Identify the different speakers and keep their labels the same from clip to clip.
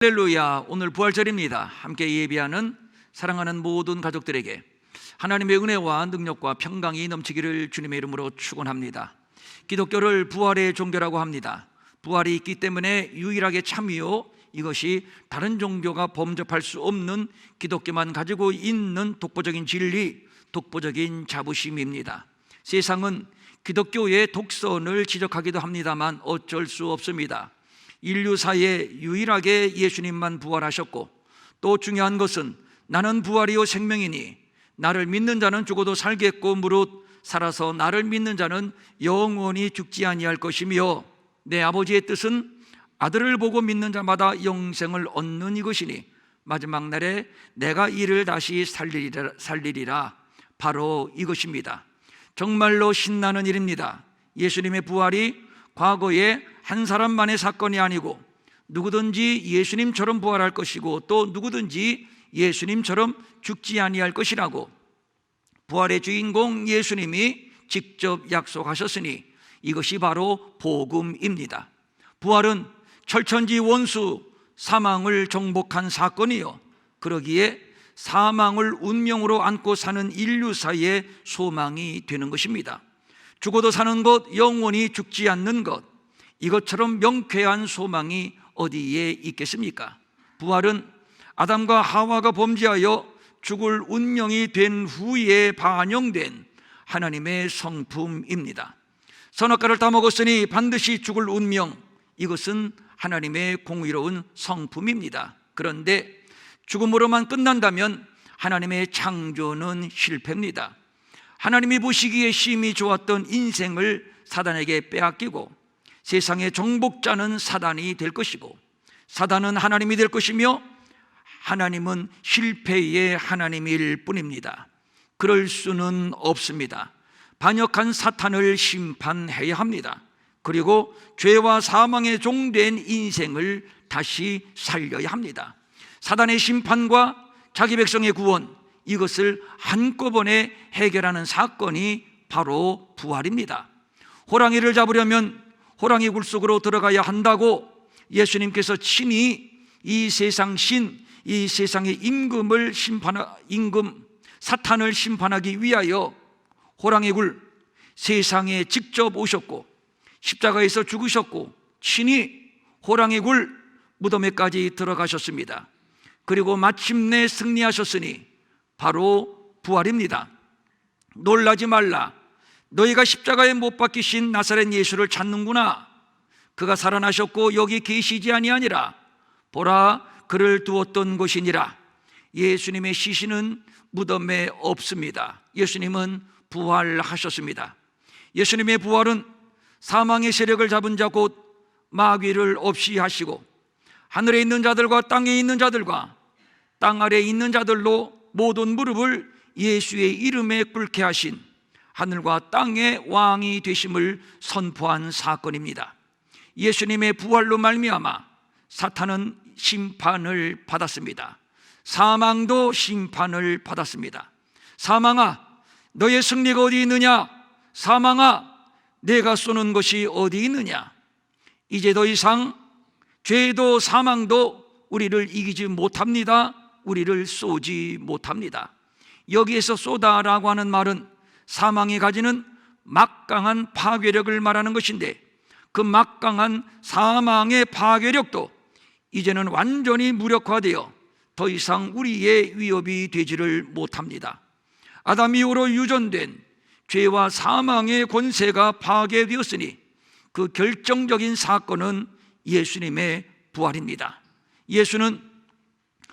Speaker 1: 할렐루야. 오늘 부활절입니다. 함께 예배하는 사랑하는 모든 가족들에게 하나님의 은혜와 능력과 평강이 넘치기를 주님의 이름으로 축원합니다. 기독교를 부활의 종교라고 합니다. 부활이 있기 때문에 유일하게 참이요, 이것이 다른 종교가 범접할 수 없는 기독교만 가지고 있는 독보적인 진리, 독보적인 자부심입니다. 세상은 기독교의 독선을 지적하기도 합니다만 어쩔 수 없습니다. 인류사에 유일하게 예수님만 부활하셨고, 또 중요한 것은 나는 부활이요 생명이니 나를 믿는 자는 죽어도 살겠고 무릇 살아서 나를 믿는 자는 영원히 죽지 아니할 것이며 내 아버지의 뜻은 아들을 보고 믿는 자마다 영생을 얻는 이것이니 마지막 날에 내가 이를 다시 살리리라. 바로 이것입니다. 정말로 신나는 일입니다. 예수님의 부활이 과거에 한 사람만의 사건이 아니고 누구든지 예수님처럼 부활할 것이고 또 누구든지 예수님처럼 죽지 아니할 것이라고 부활의 주인공 예수님이 직접 약속하셨으니 이것이 바로 복음입니다. 부활은 철천지 원수 사망을 정복한 사건이요, 그러기에 사망을 운명으로 안고 사는 인류사의 소망이 되는 것입니다. 죽어도 사는 것, 영원히 죽지 않는 것, 이것처럼 명쾌한 소망이 어디에 있겠습니까? 부활은 아담과 하와가 범죄하여 죽을 운명이 된 후에 반영된 하나님의 성품입니다. 선악과를 따먹었으니 반드시 죽을 운명, 이것은 하나님의 공의로운 성품입니다. 그런데 죽음으로만 끝난다면 하나님의 창조는 실패입니다. 하나님이 보시기에 심히 좋았던 인생을 사단에게 빼앗기고 세상의 정복자는 사단이 될 것이고 사단은 하나님이 될 것이며 하나님은 실패의 하나님일 뿐입니다. 그럴 수는 없습니다. 반역한 사탄을 심판해야 합니다. 그리고 죄와 사망의 종된 인생을 다시 살려야 합니다. 사단의 심판과 자기 백성의 구원, 이것을 한꺼번에 해결하는 사건이 바로 부활입니다. 호랑이를 잡으려면 호랑이 굴 속으로 들어가야 한다고 예수님께서 친히 이 세상 신, 이 세상의 임금 사탄을 심판하기 위하여 호랑이 굴 세상에 직접 오셨고 십자가에서 죽으셨고 친히 호랑이 굴 무덤에까지 들어가셨습니다. 그리고 마침내 승리하셨으니 바로 부활입니다. 놀라지 말라. 너희가 십자가에 못 박히신 나사렛 예수를 찾는구나. 그가 살아나셨고 여기 계시지 아니하니라. 보라, 그를 두었던 곳이니라. 예수님의 시신은 무덤에 없습니다. 예수님은 부활하셨습니다. 예수님의 부활은 사망의 세력을 잡은 자 곧 마귀를 없이 하시고 하늘에 있는 자들과 땅에 있는 자들과 땅 아래에 있는 자들로 모든 무릎을 예수의 이름에 꿇게 하신 하늘과 땅의 왕이 되심을 선포한 사건입니다. 예수님의 부활로 말미암아 사탄은 심판을 받았습니다. 사망도 심판을 받았습니다. 사망아, 너의 승리가 어디 있느냐? 사망아, 내가 쏘는 것이 어디 있느냐? 이제 더 이상 죄도 사망도 우리를 이기지 못합니다. 우리를 쏘지 못합니다. 여기에서 쏘다라고 하는 말은 사망이 가지는 막강한 파괴력을 말하는 것인데 그 막강한 사망의 파괴력도 이제는 완전히 무력화되어 더 이상 우리의 위협이 되지를 못합니다. 아담 이후로 유전된 죄와 사망의 권세가 파괴되었으니 그 결정적인 사건은 예수님의 부활입니다. 예수는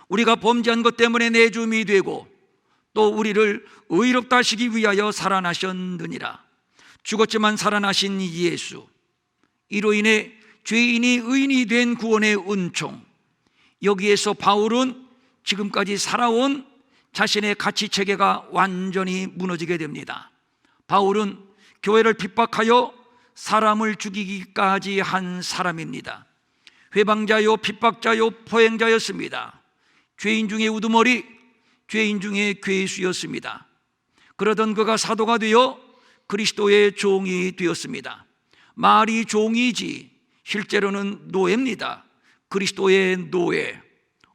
Speaker 1: 우리가 범죄한 것 때문에 내줌이 되고 또 우리를 의롭다 하시기 위하여 살아나셨느니라. 죽었지만 살아나신 예수, 이로 인해 죄인이 의인이 된 구원의 은총, 여기에서 바울은 지금까지 살아온 자신의 가치체계가 완전히 무너지게 됩니다. 바울은 교회를 핍박하여 사람을 죽이기까지 한 사람입니다. 회방자요 핍박자요 포행자였습니다. 죄인 중에 우두머리, 죄인 중에 괴수였습니다. 그러던 그가 사도가 되어 그리스도의 종이 되었습니다. 말이 종이지 실제로는 노예입니다. 그리스도의 노예.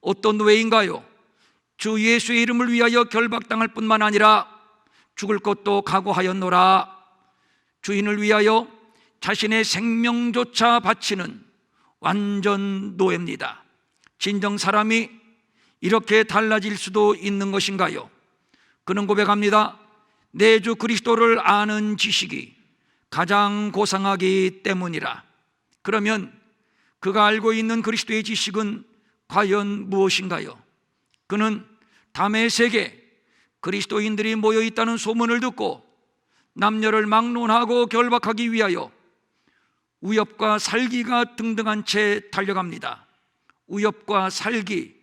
Speaker 1: 어떤 노예인가요? 주 예수의 이름을 위하여 결박당할 뿐만 아니라 죽을 것도 각오하였노라. 주인을 위하여 자신의 생명조차 바치는 완전 노예입니다. 진정 사람이 이렇게 달라질 수도 있는 것인가요? 그는 고백합니다. 내 주 그리스도를 아는 지식이 가장 고상하기 때문이라. 그러면 그가 알고 있는 그리스도의 지식은 과연 무엇인가요? 그는 다메섹에 그리스도인들이 모여 있다는 소문을 듣고 남녀를 막론하고 결박하기 위하여 위협과 살기가 등등한 채 달려갑니다. 위협과 살기,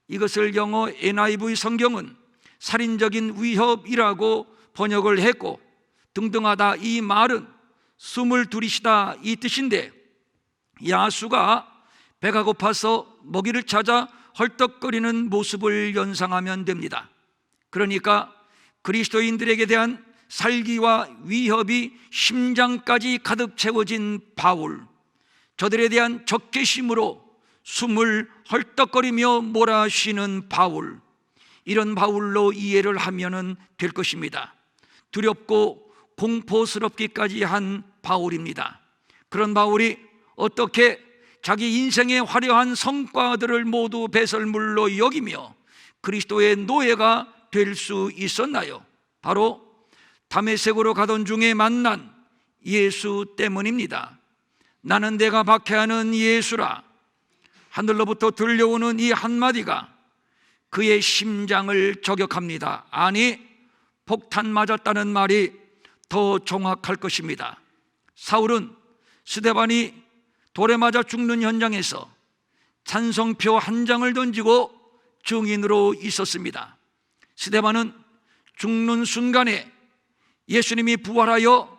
Speaker 1: 이것을 영어 NIV 성경은 살인적인 위협이라고 번역을 했고, 등등하다 이 말은 숨을 들이시다 이 뜻인데, 야수가 배가 고파서 먹이를 찾아 헐떡거리는 모습을 연상하면 됩니다. 그러니까 그리스도인들에게 대한 살기와 위협이 심장까지 가득 채워진 바울, 저들에 대한 적개심으로 숨을 헐떡거리며 몰아쉬는 바울, 이런 바울로 이해를 하면 될 것입니다. 두렵고 공포스럽기까지 한 바울입니다. 그런 바울이 어떻게 자기 인생의 화려한 성과들을 모두 배설물로 여기며 그리스도의 노예가 될 수 있었나요? 바로 다메섹으로 가던 중에 만난 예수 때문입니다. 나는 내가 박해하는 예수라. 하늘로부터 들려오는 이 한마디가 그의 심장을 저격합니다. 아니, 폭탄 맞았다는 말이 더 정확할 것입니다. 사울은 스데반이 돌에 맞아 죽는 현장에서 찬성표 한 장을 던지고 증인으로 있었습니다. 스데반은 죽는 순간에 예수님이 부활하여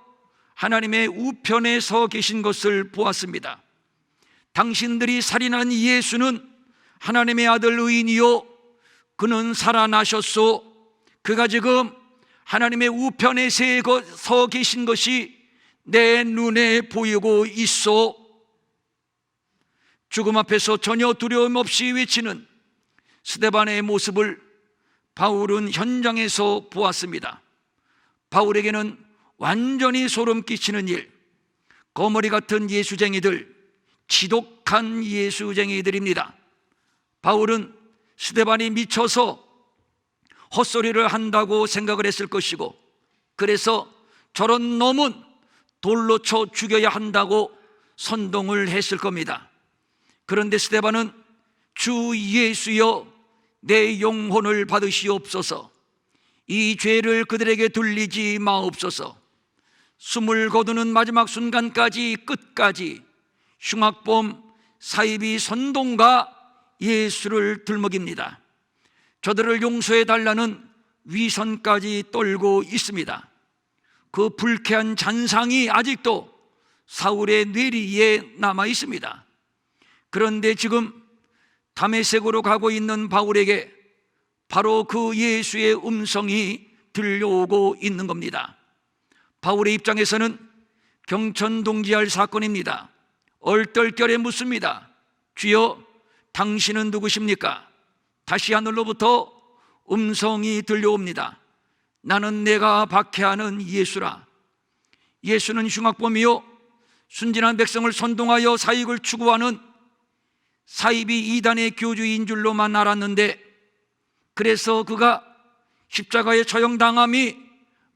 Speaker 1: 하나님의 우편에 서 계신 것을 보았습니다. 당신들이 살인한 예수는 하나님의 아들 의인이요 그는 살아나셨소. 그가 지금 하나님의 우편에 서 계신 것이 내 눈에 보이고 있소. 죽음 앞에서 전혀 두려움 없이 외치는 스데반의 모습을 바울은 현장에서 보았습니다. 바울에게는 완전히 소름 끼치는 일, 거머리 같은 예수쟁이들, 지독한 예수쟁이들입니다. 바울은 스데반이 미쳐서 헛소리를 한다고 생각을 했을 것이고, 그래서 저런 놈은 돌로 쳐 죽여야 한다고 선동을 했을 겁니다. 그런데 스데반은 주 예수여 내 영혼을 받으시옵소서, 이 죄를 그들에게 돌리지 마옵소서, 숨을 거두는 마지막 순간까지 끝까지 흉악범 사이비 선동가 예수를 들먹입니다. 저들을 용서해 달라는 위선까지 떨고 있습니다. 그 불쾌한 잔상이 아직도 사울의 뇌리에 남아 있습니다. 그런데 지금 다메섹으로 가고 있는 바울에게 바로 그 예수의 음성이 들려오고 있는 겁니다. 바울의 입장에서는 경천동지할 사건입니다. 얼떨결에 묻습니다. 주여, 당신은 누구십니까? 다시 하늘로부터 음성이 들려옵니다. 나는 내가 박해하는 예수라. 예수는 흉악범이요 순진한 백성을 선동하여 사익을 추구하는 사이비 이단의 교주인 줄로만 알았는데, 그래서 그가 십자가에 처형당함이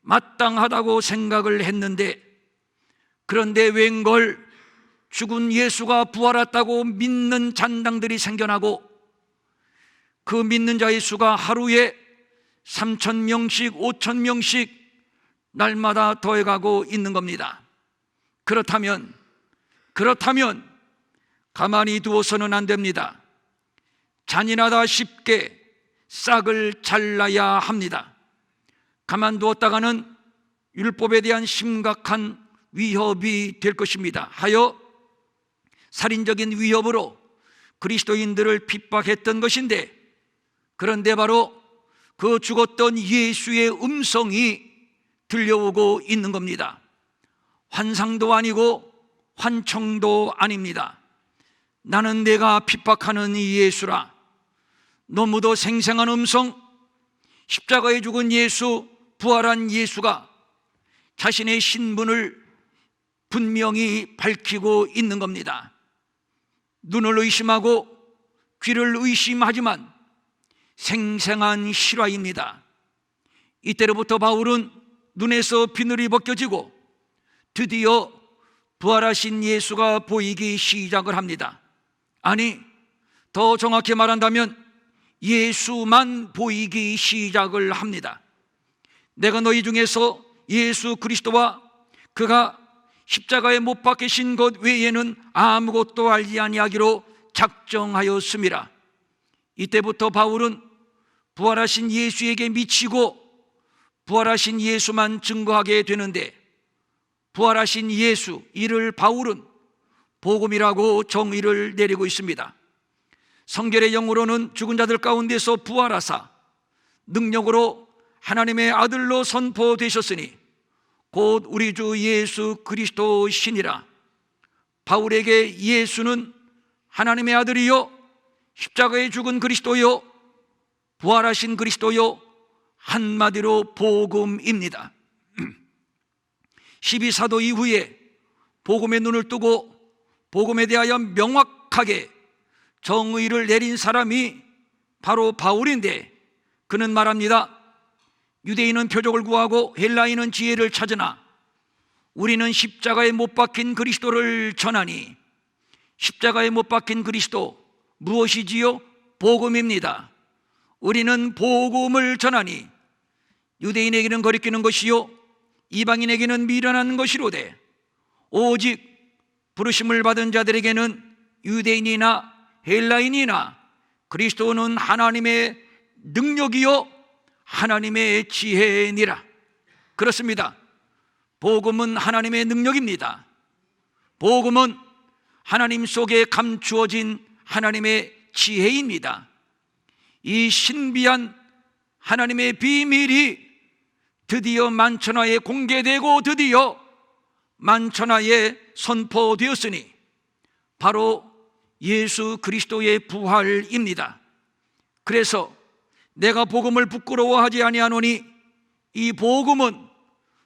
Speaker 1: 마땅하다고 생각을 했는데, 그런데 웬걸 죽은 예수가 부활했다고 믿는 잔당들이 생겨나고 그 믿는 자의 수가 하루에 3,000명씩 5,000명씩 날마다 더해가고 있는 겁니다. 그렇다면 가만히 두어서는 안 됩니다. 잔인하다 싶게 싹을 잘라야 합니다. 가만두었다가는 율법에 대한 심각한 위협이 될 것입니다. 하여 살인적인 위협으로 그리스도인들을 핍박했던 것인데, 그런데 바로 그 죽었던 예수의 음성이 들려오고 있는 겁니다. 환상도 아니고 환청도 아닙니다. 나는 내가 핍박하는 이 예수라. 너무도 생생한 음성, 십자가에 죽은 예수, 부활한 예수가 자신의 신분을 분명히 밝히고 있는 겁니다. 눈을 의심하고 귀를 의심하지만 생생한 실화입니다. 이때로부터 바울은 눈에서 비늘이 벗겨지고 드디어 부활하신 예수가 보이기 시작을 합니다. 아니, 더 정확히 말한다면 예수만 보이기 시작을 합니다. 내가 너희 중에서 예수 그리스도와 그가 십자가에 못 박히신 것 외에는 아무것도 알지 아니하기로 작정하였음이라. 이때부터 바울은 부활하신 예수에게 미치고 부활하신 예수만 증거하게 되는데, 부활하신 예수, 이를 바울은 복음이라고 정의를 내리고 있습니다. 성결의 영으로는 죽은 자들 가운데서 부활하사 능력으로 하나님의 아들로 선포되셨으니 곧 우리 주 예수 그리스도시니라. 바울에게 예수는 하나님의 아들이요 십자가에 죽은 그리스도요 부활하신 그리스도요, 한마디로 복음입니다. 12사도 이후에 복음의 눈을 뜨고 복음에 대하여 명확하게 정의를 내린 사람이 바로 바울인데, 그는 말합니다. 유대인은 표적을 구하고 헬라인은 지혜를 찾으나 우리는 십자가에 못 박힌 그리스도를 전하니. 십자가에 못 박힌 그리스도 무엇이지요? 복음입니다. 우리는 복음을 전하니 유대인에게는 거리끼는 것이요 이방인에게는 미련한 것이로되 오직 부르심을 받은 자들에게는 유대인이나 헬라인이나 그리스도는 하나님의 능력이요 하나님의 지혜니라. 그렇습니다. 복음은 하나님의 능력입니다. 복음은 하나님 속에 감추어진 하나님의 지혜입니다. 이 신비한 하나님의 비밀이 드디어 만천하에 공개되고 드디어 만천하에 선포되었으니 바로 예수 그리스도의 부활입니다. 그래서 내가 복음을 부끄러워하지 아니하노니 이 복음은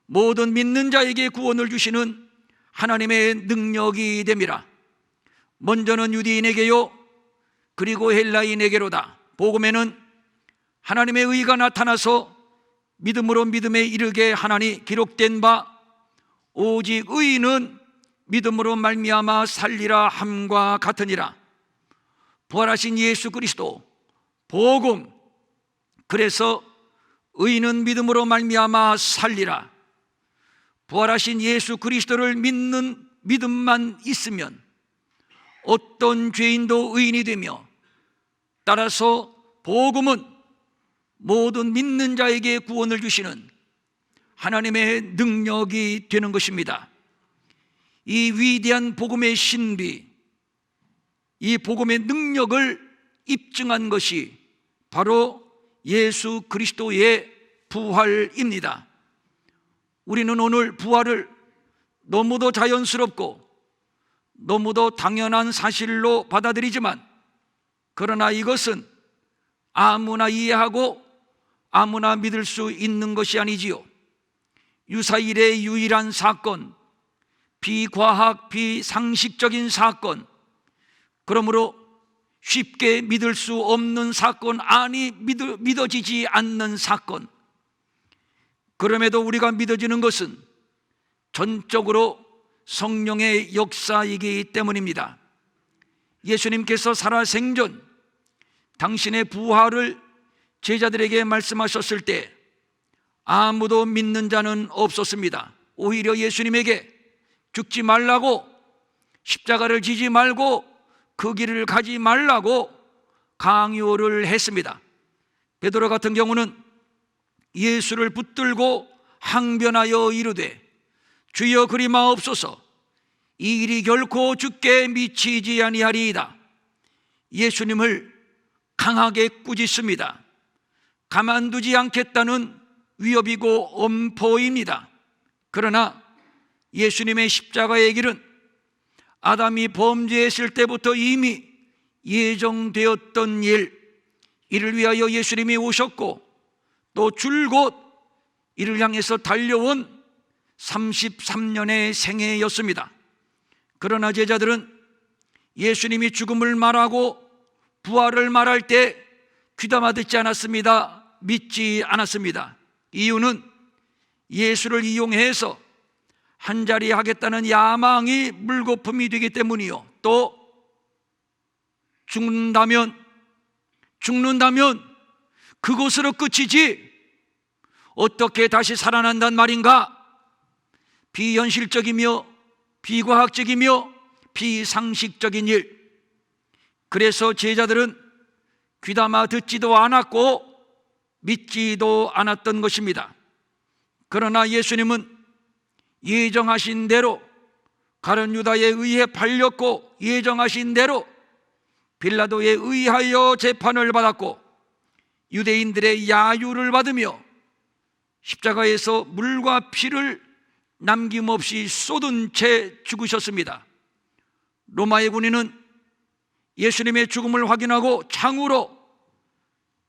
Speaker 1: 모든 믿는 자에게 구원을 주시는 하나님의 능력이 됨이라. 먼저는 유대인에게요 그리고 헬라인에게로다. 복음에는 하나님의 의가 나타나서 믿음으로 믿음에 이르게 하나니 기록된 바 오직 의인은 믿음으로 말미암아 살리라 함과 같으니라. 부활하신 예수 그리스도 복음, 그래서 의인은 믿음으로 말미암아 살리라. 부활하신 예수 그리스도를 믿는 믿음만 있으면 어떤 죄인도 의인이 되며, 따라서 복음은 모든 믿는 자에게 구원을 주시는 하나님의 능력이 되는 것입니다. 이 위대한 복음의 신비, 이 복음의 능력을 입증한 것이 바로 예수 그리스도의 부활입니다. 우리는 오늘 부활을 너무도 자연스럽고 너무도 당연한 사실로 받아들이지만, 그러나 이것은 아무나 이해하고 아무나 믿을 수 있는 것이 아니지요. 유사일의 유일한 사건, 비과학, 비상식적인 사건, 그러므로 쉽게 믿을 수 없는 사건, 아니 믿어지지 않는 사건. 그럼에도 우리가 믿어지는 것은 전적으로 성령의 역사이기 때문입니다. 예수님께서 살아생전 당신의 부활을 제자들에게 말씀하셨을 때 아무도 믿는 자는 없었습니다. 오히려 예수님에게 죽지 말라고, 십자가를 지지 말고 그 길을 가지 말라고 강요를 했습니다. 베드로 같은 경우는 예수를 붙들고 항변하여 이르되 주여 그리 마옵소서, 이 일이 결코 주께 미치지 아니하리이다. 예수님을 강하게 꾸짖습니다. 가만두지 않겠다는 위협이고 엄포입니다. 그러나 예수님의 십자가의 길은 아담이 범죄했을 때부터 이미 예정되었던 이를 위하여 예수님이 오셨고, 또 줄곧 이를 향해서 달려온 33년의 생애였습니다. 그러나 제자들은 예수님이 죽음을 말하고 부활을 말할 때 귀담아 듣지 않았습니다. 믿지 않았습니다. 이유는 예수를 이용해서 한자리 하겠다는 야망이 물거품이 되기 때문이요, 또 죽는다면 그것으로 끝이지 어떻게 다시 살아난단 말인가? 비현실적이며 비과학적이며 비상식적인 일. 그래서 제자들은 귀담아 듣지도 않았고 믿지도 않았던 것입니다. 그러나 예수님은 예정하신 대로 가룟 유다에 의해 팔렸고, 예정하신 대로 빌라도에 의하여 재판을 받았고, 유대인들의 야유를 받으며 십자가에서 물과 피를 남김없이 쏟은 채 죽으셨습니다. 로마의 군인은 예수님의 죽음을 확인하고 창으로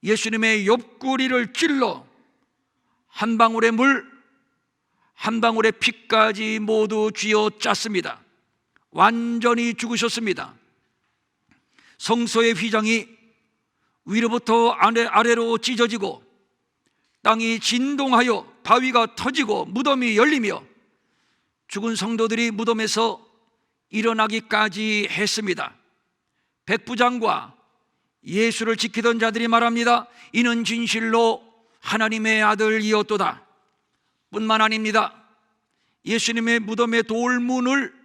Speaker 1: 예수님의 옆구리를 찔러 한 방울의 물, 한 방울의 피까지 모두 쥐어짰습니다. 완전히 죽으셨습니다. 성소의 휘장이 위로부터 아래로 찢어지고 땅이 진동하여 바위가 터지고 무덤이 열리며 죽은 성도들이 무덤에서 일어나기까지 했습니다. 백부장과 예수를 지키던 자들이 말합니다. 이는 진실로 하나님의 아들이었도다. 뿐만 아닙니다. 예수님의 무덤의 돌문을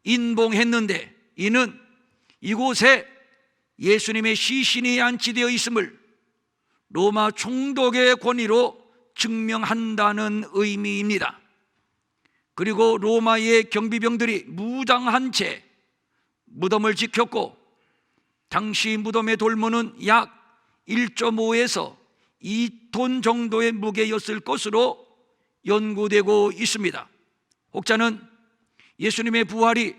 Speaker 1: 인봉했는데 이는 이곳에 예수님의 시신이 안치되어 있음을 로마 총독의 권위로 증명한다는 의미입니다. 그리고 로마의 경비병들이 무장한 채 무덤을 지켰고, 당시 무덤의 돌문은 약 1.5에서 2톤 정도의 무게였을 것으로 연구되고 있습니다. 혹자는 예수님의 부활이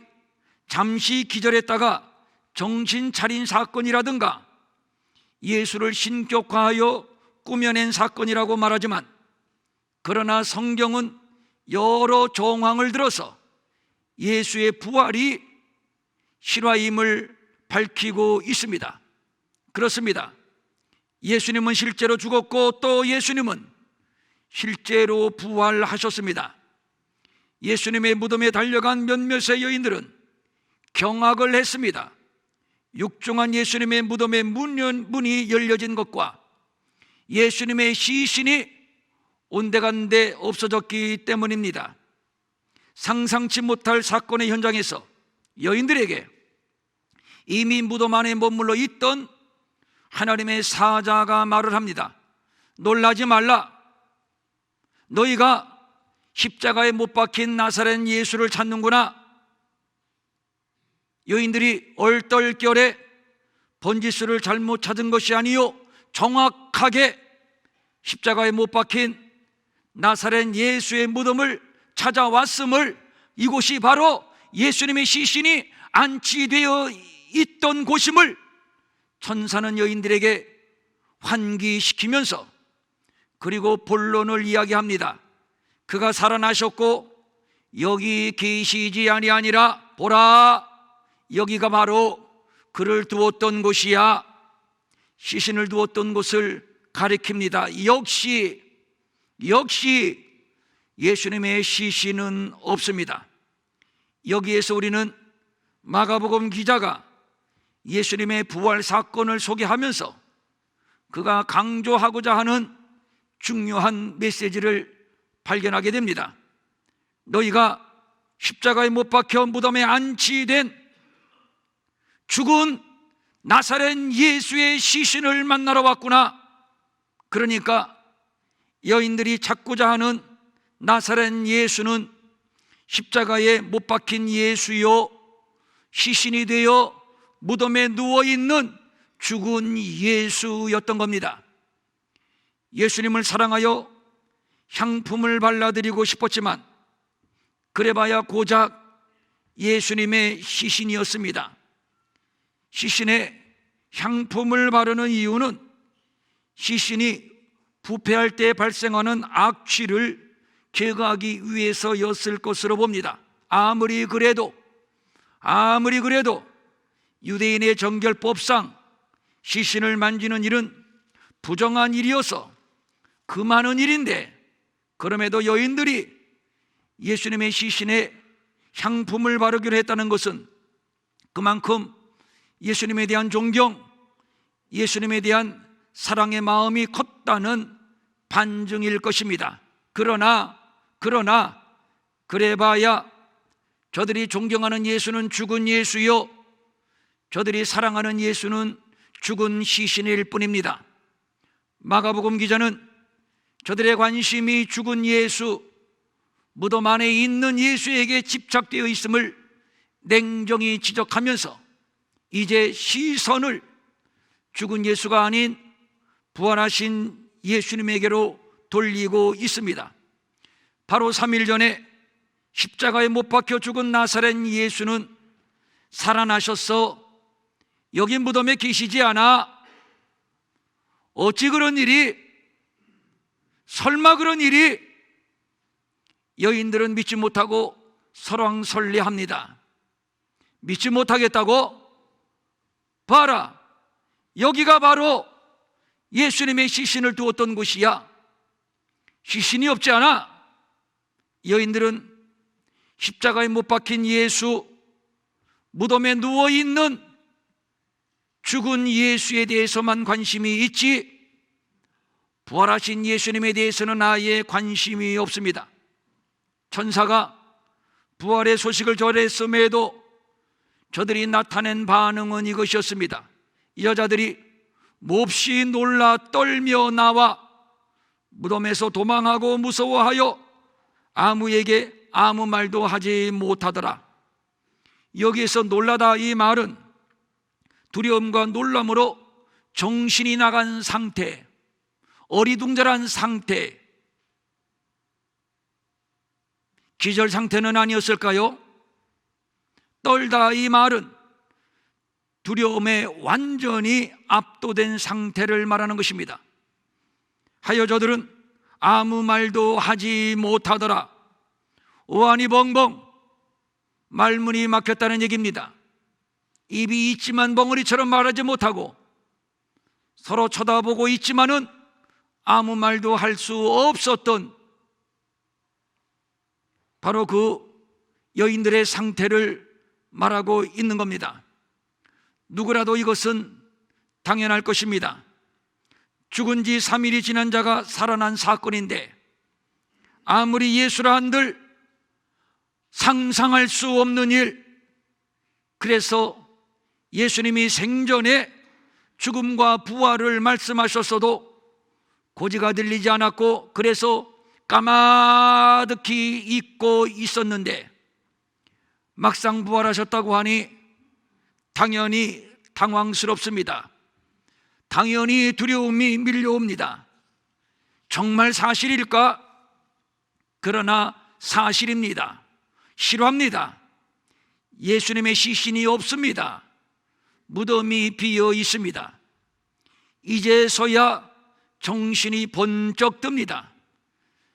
Speaker 1: 잠시 기절했다가 정신 차린 사건이라든가 예수를 신격화하여 꾸며낸 사건이라고 말하지만, 그러나 성경은 여러 정황을 들어서 예수의 부활이 실화임을 밝히고 있습니다. 그렇습니다. 예수님은 실제로 죽었고 또 예수님은 실제로 부활하셨습니다. 예수님의 무덤에 달려간 몇몇의 여인들은 경악을 했습니다. 육중한 예수님의 무덤의 문이 열려진 것과 예수님의 시신이 온데간데 없어졌기 때문입니다. 상상치 못할 사건의 현장에서 여인들에게 이미 무덤 안에 머물러 있던 하나님의 사자가 말을 합니다. 놀라지 말라. 너희가 십자가에 못 박힌 나사렛 예수를 찾는구나. 여인들이 얼떨결에 번지수를 잘못 찾은 것이 아니요 정확하게 십자가에 못 박힌 나사렛 예수의 무덤을 찾아왔음을, 이곳이 바로 예수님의 시신이 안치되어 있던 곳임을 천사는 여인들에게 환기시키면서, 그리고 본론을 이야기합니다. 그가 살아나셨고 여기 계시지 아니하니라. 보라, 여기가 바로 그를 두었던 곳이야. 시신을 두었던 곳을 가리킵니다. 역시 예수님의 시신은 없습니다. 여기에서 우리는 마가복음 기자가 예수님의 부활 사건을 소개하면서 그가 강조하고자 하는 중요한 메시지를 발견하게 됩니다. 너희가 십자가에 못 박혀 무덤에 안치된 죽은 나사렛 예수의 시신을 만나러 왔구나. 그러니까 여인들이 찾고자 하는 나사렛 예수는 십자가에 못 박힌 예수요, 시신이 되어 무덤에 누워있는 죽은 예수였던 겁니다. 예수님을 사랑하여 향품을 발라드리고 싶었지만 그래봐야 고작 예수님의 시신이었습니다. 시신에 향품을 바르는 이유는 시신이 부패할 때 발생하는 악취를 제거하기 위해서였을 것으로 봅니다. 아무리 그래도 유대인의 정결법상 시신을 만지는 일은 부정한 일이어서 금하는 일인데, 그럼에도 여인들이 예수님의 시신에 향품을 바르기로 했다는 것은 그만큼 예수님에 대한 존경, 예수님에 대한 사랑의 마음이 컸다는 반증일 것입니다. 그러나 그래봐야 저들이 존경하는 예수는 죽은 예수요, 저들이 사랑하는 예수는 죽은 시신일 뿐입니다. 마가복음 기자는 저들의 관심이 죽은 예수, 무덤 안에 있는 예수에게 집착되어 있음을 냉정히 지적하면서 이제 시선을 죽은 예수가 아닌 부활하신 예수님에게로 돌리고 있습니다. 바로 3일 전에 십자가에 못 박혀 죽은 나사렛 예수는 살아나셔서 여기 무덤에 계시지 않아. 어찌 그런 일이? 설마 그런 일이? 여인들은 믿지 못하고 설왕설래합니다. 믿지 못하겠다고? 봐라, 여기가 바로 예수님의 시신을 두었던 곳이야. 시신이 없지 않아? 여인들은 십자가에 못 박힌 예수, 무덤에 누워있는 죽은 예수에 대해서만 관심이 있지 부활하신 예수님에 대해서는 아예 관심이 없습니다. 천사가 부활의 소식을 전했음에도 저들이 나타낸 반응은 이것이었습니다. 여자들이 몹시 놀라 떨며 나와 무덤에서 도망하고 무서워하여 아무에게 아무 말도 하지 못하더라. 여기에서 놀라다, 이 말은 두려움과 놀람으로 정신이 나간 상태, 어리둥절한 상태, 기절 상태는 아니었을까요? 떨다, 이 말은 두려움에 완전히 압도된 상태를 말하는 것입니다. 하여 저들은 아무 말도 하지 못하더라. 오한이 벙벙, 말문이 막혔다는 얘기입니다. 입이 있지만 벙어리처럼 말하지 못하고 서로 쳐다보고 있지만은 아무 말도 할 수 없었던 바로 그 여인들의 상태를 말하고 있는 겁니다. 누구라도 이것은 당연할 것입니다. 죽은 지 3일이 지난 자가 살아난 사건인데 아무리 예수라 한들 상상할 수 없는 일, 그래서 예수님이 생전에 죽음과 부활을 말씀하셨어도 고지가 들리지 않았고, 그래서 까마득히 잊고 있었는데 막상 부활하셨다고 하니 당연히 당황스럽습니다. 당연히 두려움이 밀려옵니다. 정말 사실일까? 그러나 사실입니다. 실화입니다. 예수님의 시신이 없습니다. 무덤이 비어 있습니다. 이제서야 정신이 번쩍 듭니다.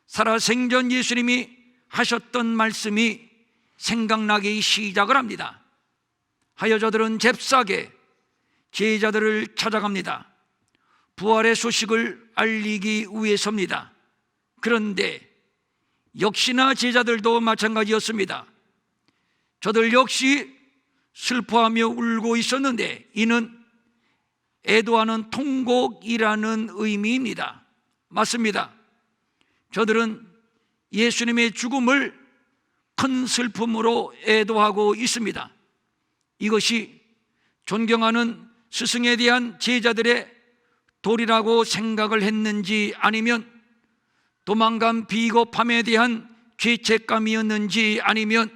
Speaker 1: 살아생전 예수님이 하셨던 말씀이 생각나기 시작을 합니다. 하여 저들은 잽싸게 제자들을 찾아갑니다. 부활의 소식을 알리기 위해서입니다. 그런데 역시나 제자들도 마찬가지였습니다. 저들 역시 슬퍼하며 울고 있었는데 이는 애도하는 통곡이라는 의미입니다. 맞습니다. 저들은 예수님의 죽음을 큰 슬픔으로 애도하고 있습니다. 이것이 존경하는 스승에 대한 제자들의 도리라고 생각을 했는지 아니면 도망간 비겁함에 대한 죄책감이었는지 아니면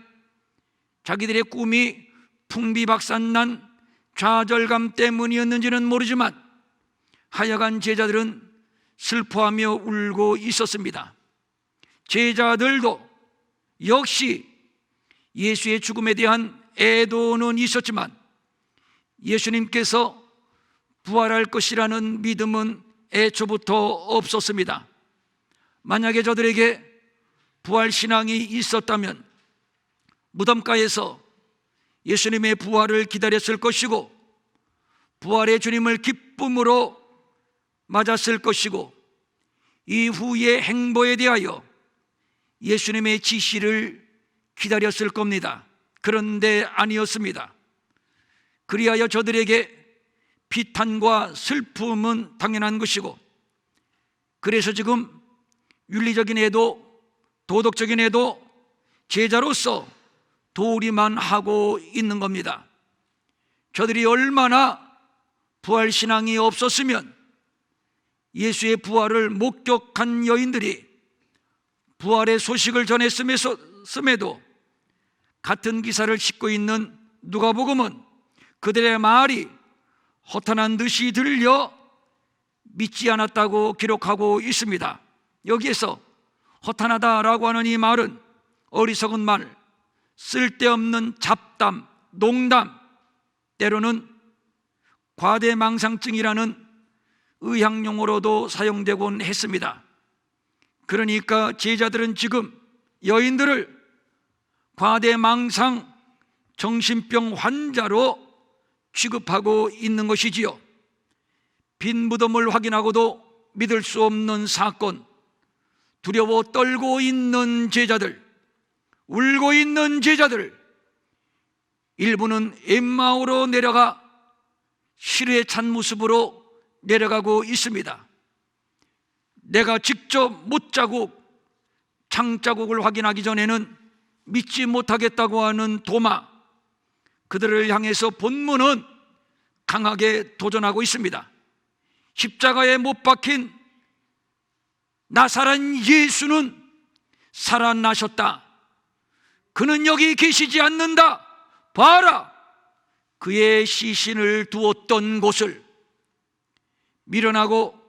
Speaker 1: 자기들의 꿈이 풍비박산난 좌절감 때문이었는지는 모르지만 하여간 제자들은 슬퍼하며 울고 있었습니다. 제자들도 역시 예수의 죽음에 대한 애도는 있었지만 예수님께서 부활할 것이라는 믿음은 애초부터 없었습니다. 만약에 저들에게 부활신앙이 있었다면 무덤가에서 예수님의 부활을 기다렸을 것이고 부활의 주님을 기쁨으로 맞았을 것이고 이후의 행보에 대하여 예수님의 지시를 기다렸을 겁니다. 그런데 아니었습니다. 그리하여 저들에게 비탄과 슬픔은 당연한 것이고, 그래서 지금 윤리적인 애도, 도덕적인 애도 제자로서 도리만 하고 있는 겁니다. 저들이 얼마나 부활신앙이 없었으면 예수의 부활을 목격한 여인들이 부활의 소식을 전했음에도 같은 기사를 싣고 있는 누가복음은 그들의 말이 허탄한 듯이 들려 믿지 않았다고 기록하고 있습니다. 여기에서 허탄하다라고 하는 이 말은 어리석은 말, 쓸데없는 잡담, 농담, 때로는 과대망상증이라는 의학용어로도 사용되곤 했습니다. 그러니까 제자들은 지금 여인들을 과대망상 정신병 환자로 취급하고 있는 것이지요. 빈 무덤을 확인하고도 믿을 수 없는 사건, 두려워 떨고 있는 제자들, 울고 있는 제자들, 일부는 엠마오로 내려가 시르에 찬 모습으로 내려가고 있습니다. 내가 직접 못자국, 창자국을 확인하기 전에는 믿지 못하겠다고 하는 도마, 그들을 향해서 본문은 강하게 도전하고 있습니다. 십자가에 못 박힌 나사렛 예수는 살아나셨다. 그는 여기 계시지 않는다. 봐라, 그의 시신을 두었던 곳을. 미련하고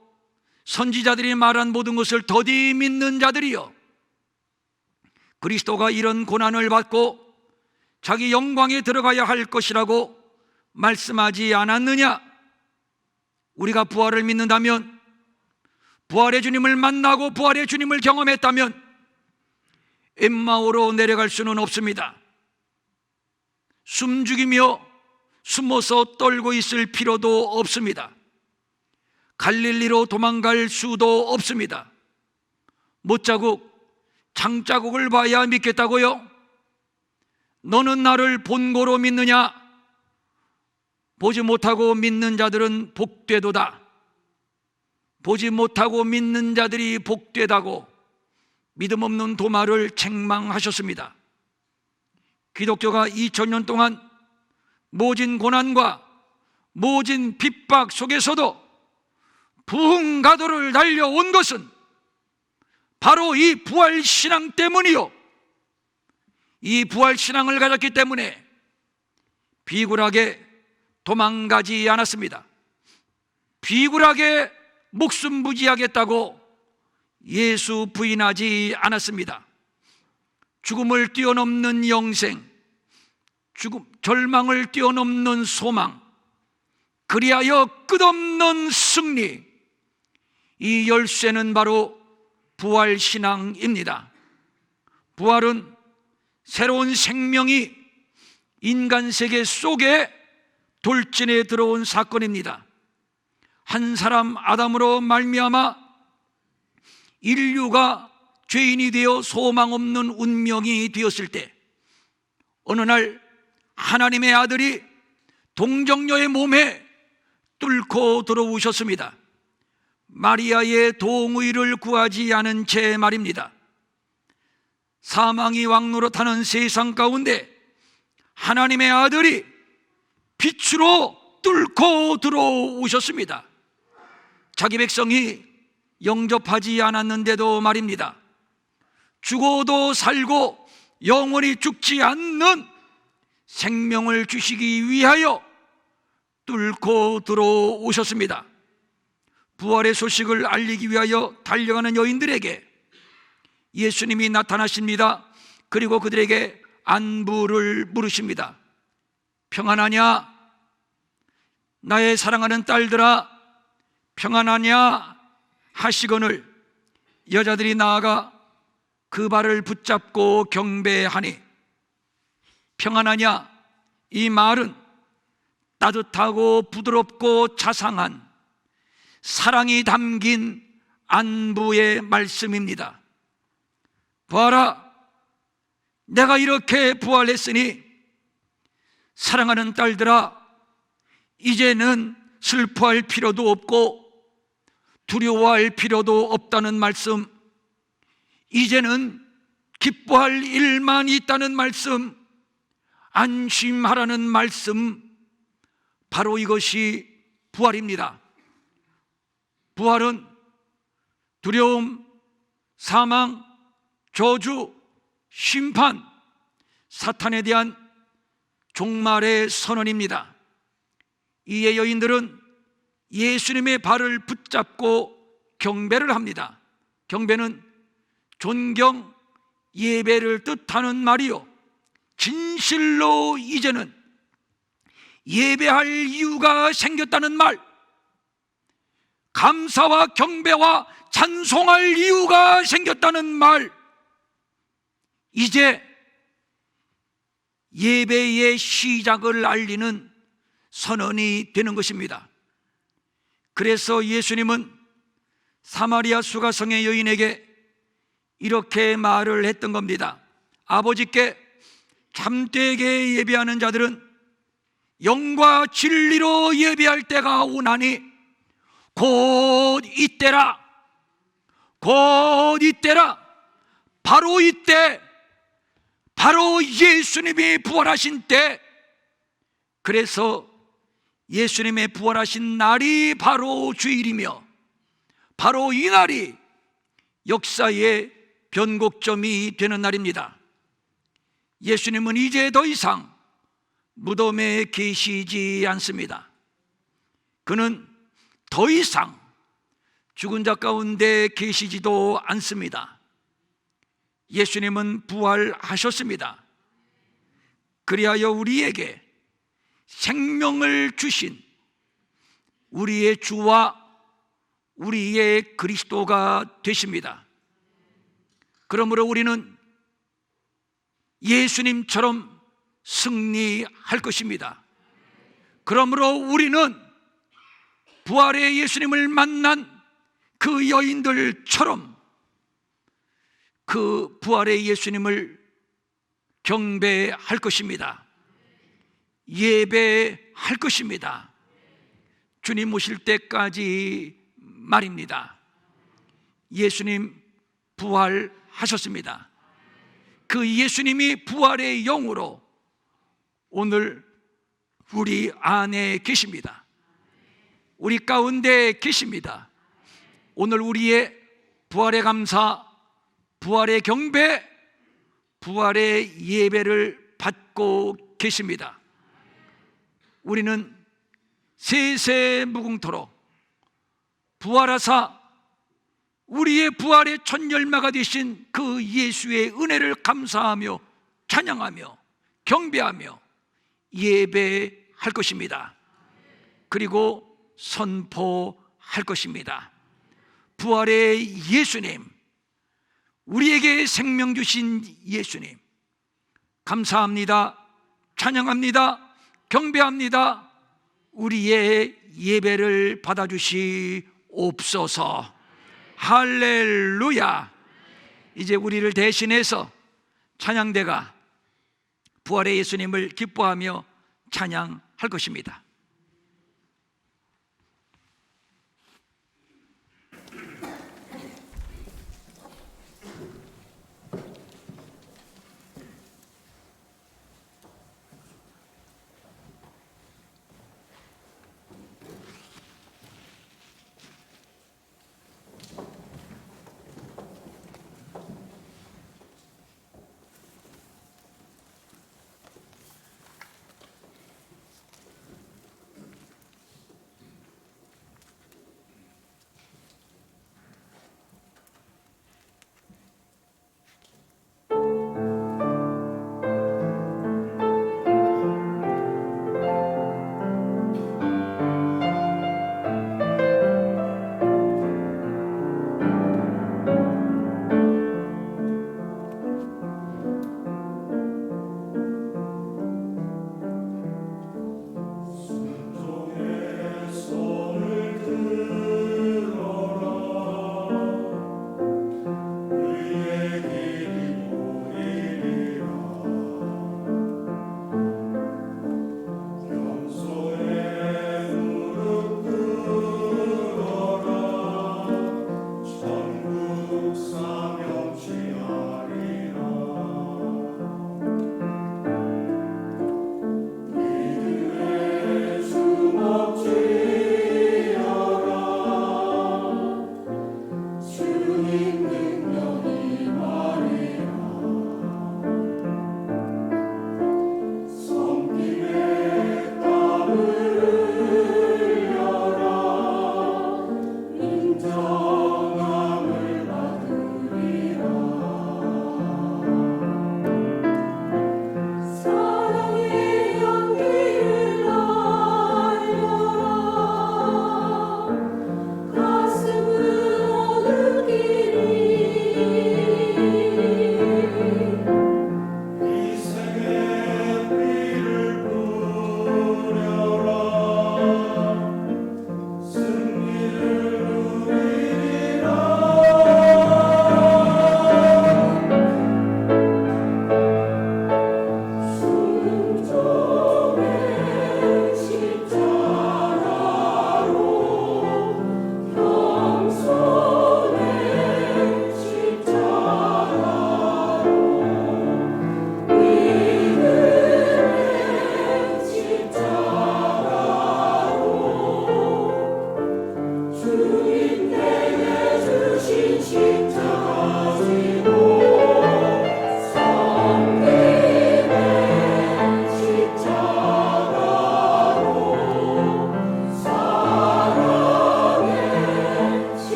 Speaker 1: 선지자들이 말한 모든 것을 더디 믿는 자들이여, 그리스도가 이런 고난을 받고 자기 영광에 들어가야 할 것이라고 말씀하지 않았느냐? 우리가 부활을 믿는다면, 부활의 주님을 만나고 부활의 주님을 경험했다면 엠마오로 내려갈 수는 없습니다. 숨죽이며 숨어서 떨고 있을 필요도 없습니다. 갈릴리로 도망갈 수도 없습니다. 못자국, 창자국을 봐야 믿겠다고요? 너는 나를 본고로 믿느냐? 보지 못하고 믿는 자들은 복되도다. 보지 못하고 믿는 자들이 복되다고 믿음 없는 도마를 책망하셨습니다. 기독교가 2000년 동안 모진 고난과 모진 핍박 속에서도 부흥가도를 달려온 것은 바로 이 부활신앙 때문이요, 이 부활신앙을 가졌기 때문에 비굴하게 도망가지 않았습니다. 비굴하게 목숨 부지하겠다고 예수 부인하지 않았습니다. 죽음을 뛰어넘는 영생, 절망을 뛰어넘는 소망, 그리하여 끝없는 승리, 이 열쇠는 바로 부활신앙입니다. 부활은 새로운 생명이 인간 세계 속에 돌진해 들어온 사건입니다. 한 사람 아담으로 말미암아 인류가 죄인이 되어 소망 없는 운명이 되었을 때, 어느 날 하나님의 아들이 동정녀의 몸에 뚫고 들어오셨습니다. 마리아의 동의를 구하지 않은 채 말입니다. 사망이 왕노릇하는 세상 가운데 하나님의 아들이 빛으로 뚫고 들어오셨습니다. 자기 백성이 영접하지 않았는데도 말입니다. 죽어도 살고 영원히 죽지 않는 생명을 주시기 위하여 뚫고 들어오셨습니다. 부활의 소식을 알리기 위하여 달려가는 여인들에게 예수님이 나타나십니다. 그리고 그들에게 안부를 물으십니다. 평안하냐? 나의 사랑하는 딸들아, 평안하냐? 하시거늘 여자들이 나아가 그 발을 붙잡고 경배하니, 평안하냐? 이 말은 따뜻하고 부드럽고 자상한 사랑이 담긴 안부의 말씀입니다. 보아라, 내가 이렇게 부활했으니 사랑하는 딸들아, 이제는 슬퍼할 필요도 없고 두려워할 필요도 없다는 말씀, 이제는 기뻐할 일만 있다는 말씀, 안심하라는 말씀, 바로 이것이 부활입니다. 부활은 두려움, 사망, 저주, 심판, 사탄에 대한 종말의 선언입니다. 이에 여인들은 예수님의 발을 붙잡고 경배를 합니다. 경배는 존경, 예배를 뜻하는 말이요, 진실로 이제는 예배할 이유가 생겼다는 말, 감사와 경배와 찬송할 이유가 생겼다는 말, 이제 예배의 시작을 알리는 선언이 되는 것입니다. 그래서 예수님은 사마리아 수가성의 여인에게 이렇게 말을 했던 겁니다. 아버지께 참되게 예배하는 자들은 영과 진리로 예배할 때가 오나니 곧 이때라, 곧 이때라. 바로 이때, 바로 예수님이 부활하신 때, 그래서 예수님의 부활하신 날이 바로 주일이며, 바로 이 날이 역사의 변곡점이 되는 날입니다. 예수님은 이제 더 이상 무덤에 계시지 않습니다. 그는 더 이상 죽은 자 가운데 계시지도 않습니다. 예수님은 부활하셨습니다. 그리하여 우리에게 생명을 주신 우리의 주와 우리의 그리스도가 되십니다. 그러므로 우리는 예수님처럼 승리할 것입니다. 그러므로 우리는 부활의 예수님을 만난 그 여인들처럼 그 부활의 예수님을 경배할 것입니다. 예배할 것입니다. 주님 오실 때까지 말입니다. 예수님 부활하셨습니다. 그 예수님이 부활의 영으로 오늘 우리 안에 계십니다. 우리 가운데 계십니다. 오늘 우리의 부활의 감사, 부활의 경배, 부활의 예배를 받고 계십니다. 우리는 세세 무궁토록 부활하사 우리의 부활의 첫 열매가 되신 그 예수의 은혜를 감사하며 찬양하며 경배하며 예배할 것입니다. 그리고 선포할 것입니다. 부활의 예수님, 우리에게 생명 주신 예수님, 감사합니다. 찬양합니다. 경배합니다. 우리의 예배를 받아주시옵소서. 할렐루야. 이제 우리를 대신해서 찬양대가 부활의 예수님을 기뻐하며 찬양할 것입니다.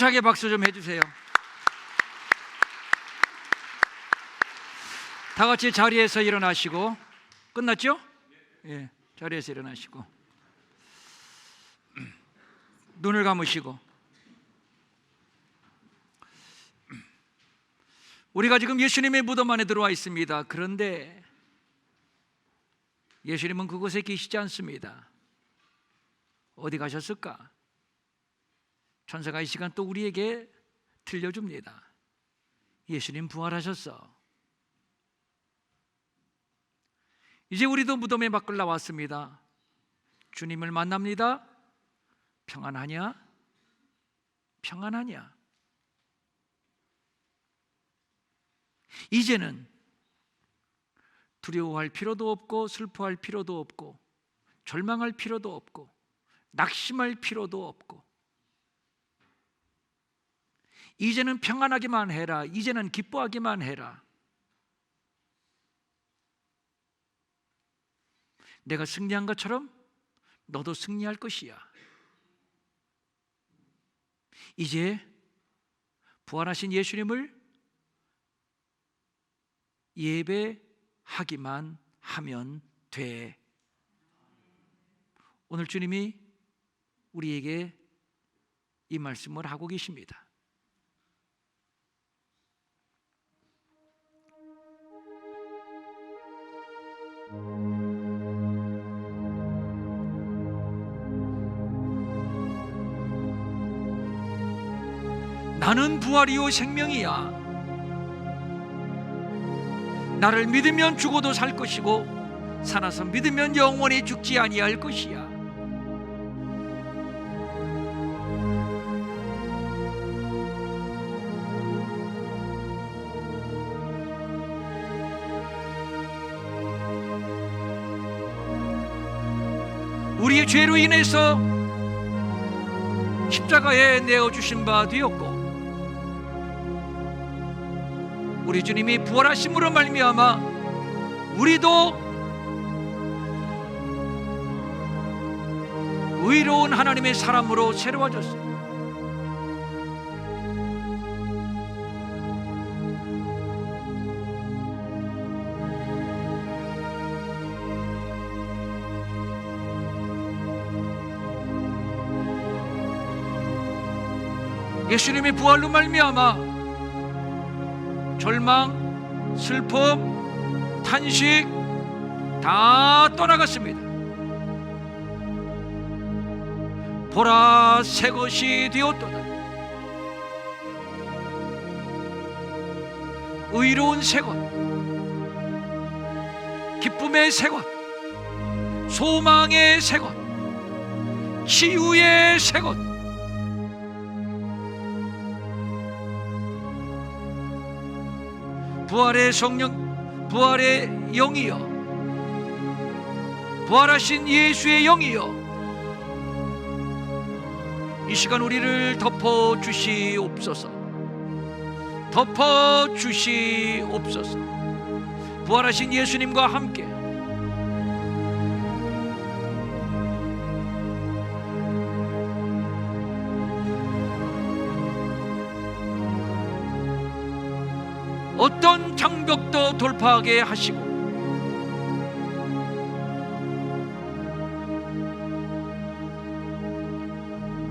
Speaker 1: 힘차게 박수 좀 해주세요. 다 같이 자리에서 일어나시고. 끝났죠? 예, 자리에서 일어나시고 눈을 감으시고. 우리가 지금 예수님의 무덤 안에 들어와 있습니다. 그런데 예수님은 그곳에 계시지 않습니다. 어디 가셨을까? 천사가 이 시간 또 우리에게 들려줍니다. 예수님 부활하셨어. 이제 우리도 무덤의 밖을 나왔습니다. 주님을 만납니다. 평안하냐? 평안하냐? 이제는 두려워할 필요도 없고 슬퍼할 필요도 없고 절망할 필요도 없고 낙심할 필요도 없고 이제는 평안하기만 해라. 이제는 기뻐하기만 해라. 내가 승리한 것처럼 너도 승리할 것이야. 이제 부활하신 예수님을 예배하기만 하면 돼. 오늘 주님이 우리에게 이 말씀을 하고 계십니다. 나는 부활이요 생명이야. 나를 믿으면 죽어도 살 것이고 살아서 믿으면 영원히 죽지 아니할 것이야. 우리의 죄로 인해서 십자가에 내어주신 바 되었고, 우리 주님이 부활하심으로 말미암아 우리도 의로운 하나님의 사람으로 새로워졌습니다. 예수님의 부활로 말미암아 절망, 슬픔, 탄식 다 떠나갔습니다. 보라 새 것이 되었도다. 의로운 새 것, 기쁨의 새 것, 소망의 새 것, 치유의 새 것, 부활의 성령, 부활의 영이여, 부활하신 예수의 영이여, 이 시간 우리를 덮어주시옵소서. 덮어주시옵소서. 부활하신 예수님과 함께 어떤 장벽도 돌파하게 하시고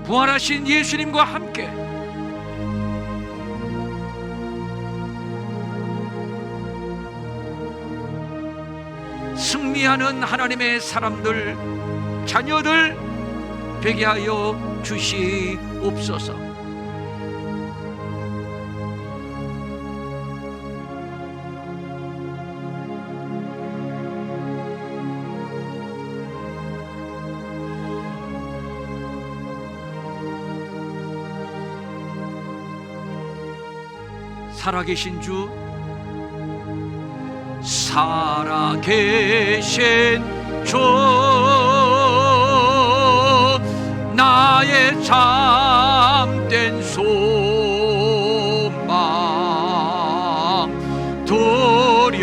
Speaker 1: 부활하신 예수님과 함께 승리하는 하나님의 사람들, 자녀들 되게 하여 주시옵소서. 살아계신 주, 살아계신 주, 나의 참된 소망, 두려움이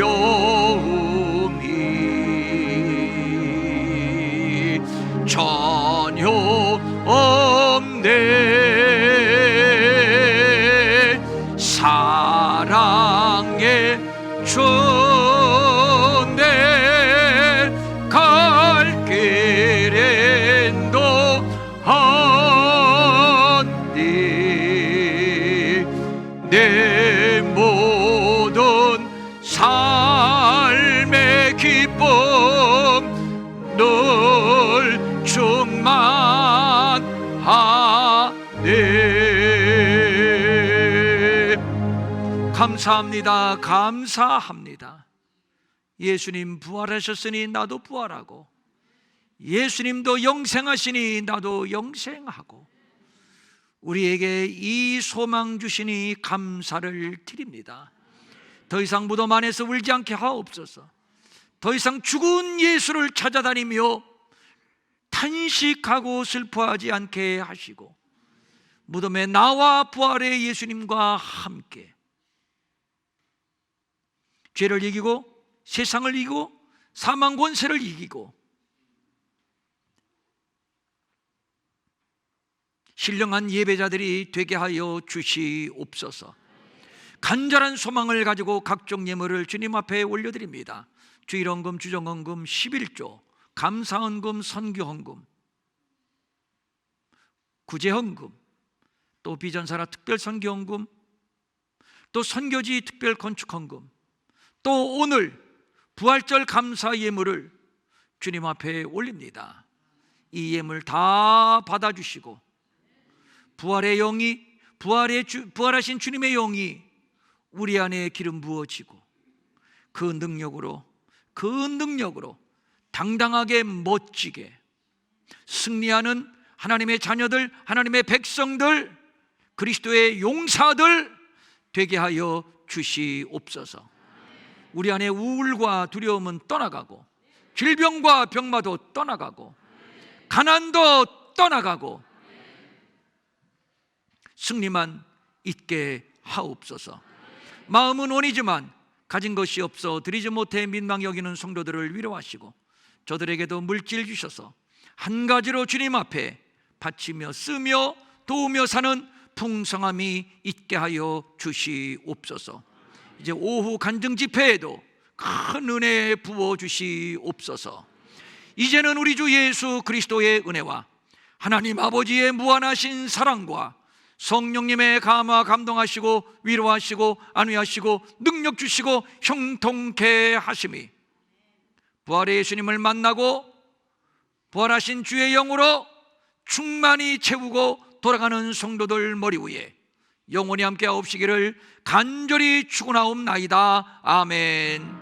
Speaker 1: 전혀 없네. 사랑의 주, 내 갈 길엔 너하니 내 모든 삶의 기쁨 늘 충만하네. 감사합니다. 감사합니다. 예수님 부활하셨으니 나도 부활하고, 예수님도 영생하시니 나도 영생하고, 우리에게 이 소망 주시니 감사를 드립니다. 더 이상 무덤 안에서 울지 않게 하옵소서. 더 이상 죽은 예수를 찾아다니며 탄식하고 슬퍼하지 않게 하시고, 무덤에 나와 부활의 예수님과 함께 죄를 이기고 세상을 이기고 사망 권세를 이기고 신령한 예배자들이 되게 하여 주시옵소서. 간절한 소망을 가지고 각종 예물을 주님 앞에 올려드립니다. 주일헌금, 주정헌금, 11조, 감사헌금, 선교헌금, 구제헌금, 또 비전사라 특별선교헌금, 또 선교지 특별건축헌금, 또 오늘 부활절 감사 예물을 주님 앞에 올립니다. 이 예물 다 받아주시고 부활의 영이, 부활하신 주님의 영이 우리 안에 기름 부어지고 그 능력으로 당당하게 멋지게 승리하는 하나님의 자녀들, 하나님의 백성들, 그리스도의 용사들 되게 하여 주시옵소서. 우리 안에 우울과 두려움은 떠나가고 질병과 병마도 떠나가고 가난도 떠나가고 승리만 있게 하옵소서. 마음은 원이지만 가진 것이 없어 드리지 못해 민망히 여기는 성도들을 위로하시고 저들에게도 물질 주셔서 한 가지로 주님 앞에 바치며 쓰며 도우며 사는 풍성함이 있게 하여 주시옵소서. 이제 오후 간증 집회에도 큰 은혜 부어 주시옵소서. 이제는 우리 주 예수 그리스도의 은혜와 하나님 아버지의 무한하신 사랑과 성령님의 감화 감동하시고 위로하시고 안위하시고 능력 주시고 형통케 하심이 부활의 예수님을 만나고 부활하신 주의 영으로 충만히 채우고 돌아가는 성도들 머리 위에 영원히 함께 하옵시기를 간절히 축원하옵나이다. 아멘.